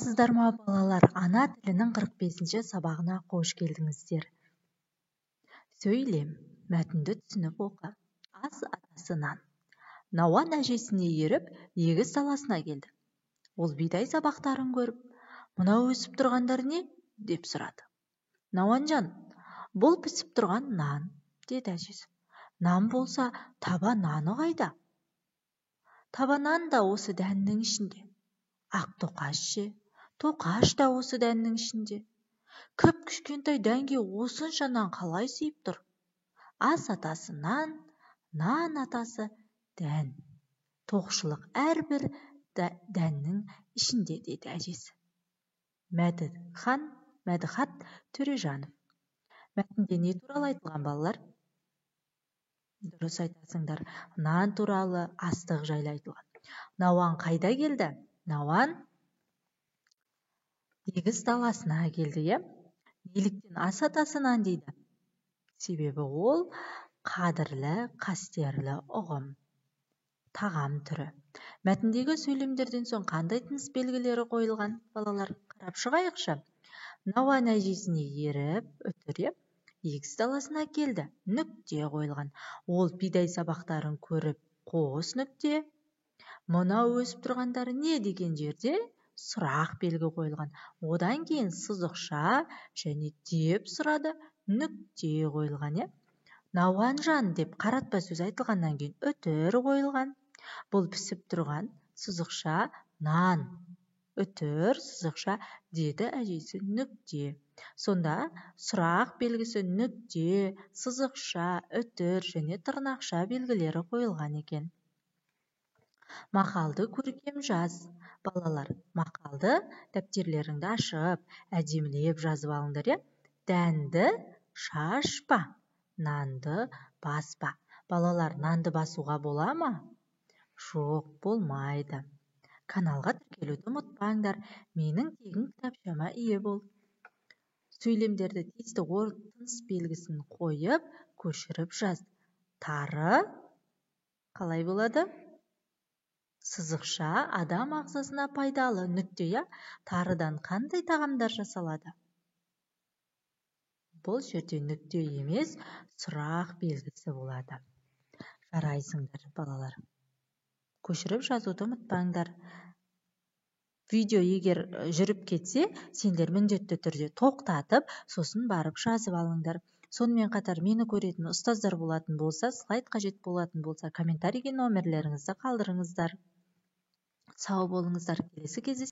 Сіздер ма балалар, ана тілінің 45-ші сабағына қош келдіңіздер. Сөйлем, мәтінді түсініп оқы. Ас атасынан. Науан әжесіне еріп, егіс даласына келді. Ол бидай сабақтарын көріп, "Мынау өсіп тұрғандар не?" деп сұрады. "Науанжан, бұл пісіп тұрған нан", деді әжесі. "Нан болса, таба наны қайда?" "Таба нан да осы дәннің ішінде. Ақ тоқаш ше, тоқаш та осы дәннің ішінде. Кіп-кішкентай дәнге осынша нан қалай сыйып тұр? Ас атасы нан, нан атасы дән. Тоқшылық әрбір дәннің ішінде", деді әжесі. Мәдіхат Төрежанов. Мәтінде не туралы айтылған балалар? Дұрыс айтасыңдар. Нан туралы, астық жайлы айтылған. Науан қайда келді? Науан егіс даласына келді, е? Неліктен ас атасынан дейді? Себебі ол қадірлі, қастерлі ұғым, тағам түрі. Мәтіндегі сөйлемдерден соң қандай тыныс белгілері қойылған? Балалар, қарап шығайықшы. Науан әжесіне еріп, егіс даласына келді. Нүкте қойылған. Ол бидай сабақтарын көріп, қос нүкте. Мынау өсіп тұрғандары не деген жерде сұрақ белгі қойылған. Одан кейін сызықша және деп сұрады, нүкте қойылған. Науанжан деп қаратпа сөз айтылғаннан кейін үтір қойылған. Бұл пісіп тұрған сызықша нан. Үтір, сызықша, деді әжесі, нүкте. Сонда сұрақ белгісі нүкте, сызықша, үтір және тырнақша белгілері қойылған екен. Мақалды көркем жаз. Балалар, мақалды дәптерлеріңді ашып, әдемілеп жазып алыңдар. Дәнді шашпа, нанды баспа. Балалар, нанды басуға бола ма? Жоқ, болмайды. Каналға тіркелуді ұмытпаңдар. Менің тегін кітапшама ие бол. Сөйлемдерді тиісті тыныс белгісін қойып, көшіріп жаз. Тары қалай болады? Сызықша, адам ағзасына пайдалы, нүкте. Тарыдан қандай тағамдар жасалады? Бұл жерде нүкте емес, сұрақ белгісі болады. Жарайсыңдар, балалар. Көшіріп жазуды ұмытпаңдар. Видео егер жүріп кетсе, сендер міндетті түрде тоқтатып, сосын барып жазып алыңдар. Сонымен қатар мені көретін ұстаздар болатын болса, слайд қажет болатын болса, комментарийге номерлеріңізді қалдырыңыздар. Сау болыңыздар. Келесі кездескенше